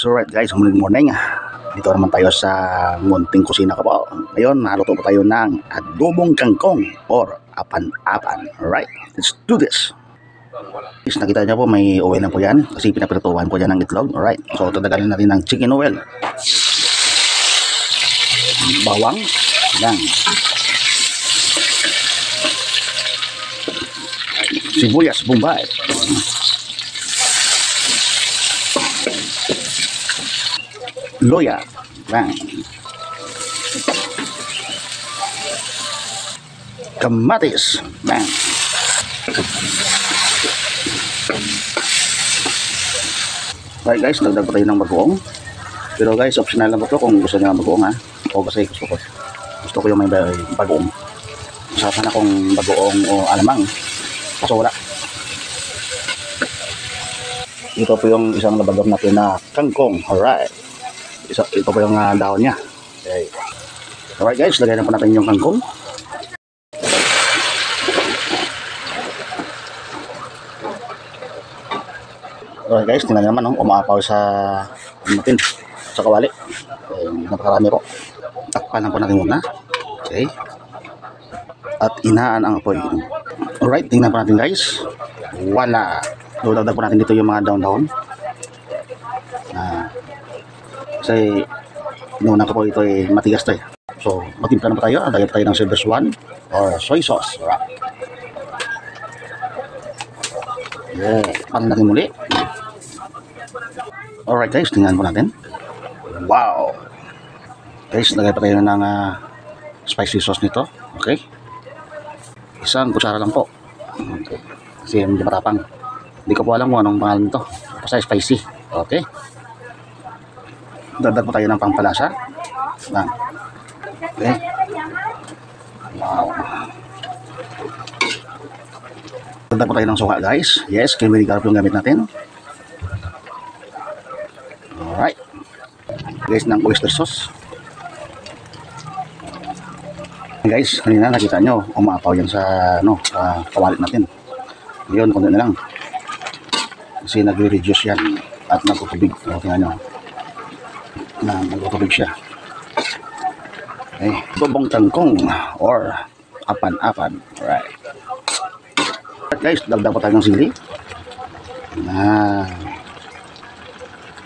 So right guys, good morning. Dito naman tayo sa munting kusina ko po. Ngayon, naluto po tayo ng adobong kangkong or apan-apan. Alright, let's do this. Is nakita niyo po may oil na po yan kasi pinapirituhan ko dyan ng itlog. Alright, so tatagalin natin ng chicken oil. Bawang. Yan. Sibuyas, bombay. Loya. Yan. Kamatis. Yan. Right guys, nagdag pa tayo ng bagoong. Pero guys, optional lang po ito kung gusto nyo ng bagoong ha. O kasi gusto ko yung may bagoong. Masarap na kung bagoong o alamang. Kaso wala. Ito po yung isang nabagam natin na kangkong. Alright. Ito po yung dahon niya. Okay. Alright guys, lagay na po natin yung kangkong. Alright guys, tingnan naman umaapaw sa natin sa kawali. Okay, napakarami po. Takpan po natin muna. Okay. At inaan ang apoy. Alright, tingnan po natin guys. Wala. Dudagdag po natin dito yung mga daon-daon. Kasi inuuna ko po ito ay matigas tayo. So, matimpla na po tayo. Lagyan tayo ng silver swan or soy sauce. Alright. Yeah. Pan natin muli. Alright guys, tingnan po natin. Wow. Guys, lagay pa tayo ng spicy sauce nito. Okay. Isang kutsara lang po. Okay. Kasi medyo matapang. Hindi ko po alam kung anong pangalan nito. Basta spicy. Okay. Dagdag po tayo ng pampalasa. Lang. Okay. Wow. Dagdag po tayo ng suka guys. Yes, creamy garlic yung gamit natin. Alright. Guys, ng oyster sauce. Guys, kanina nakita nyo, umaapaw yan sa kawalit natin. Ngayon, kundi na lang. Kasi nag-reduce yan at nagtutubig. O, tingnan nyo. Nagtutubig siya. Okay. Adobong kangkong or apan-apan. Alright. Guys, dagdag pa tayo ng sili.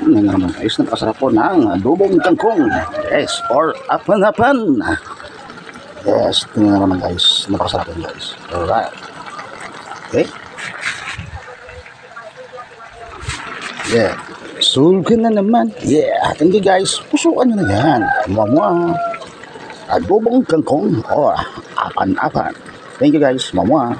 Ano naman guys, napakasarap po ng adobong kangkong. Yes, or apan-apan. Yes, tingnan naman guys. Napakasarap yun guys. Alright. Okay. Yeah. Sulgan na naman. Yeah. Thank you guys. Pusuan nyo na yan. Mama. Adobong kangkong or apan-apan. Thank you guys. Mama.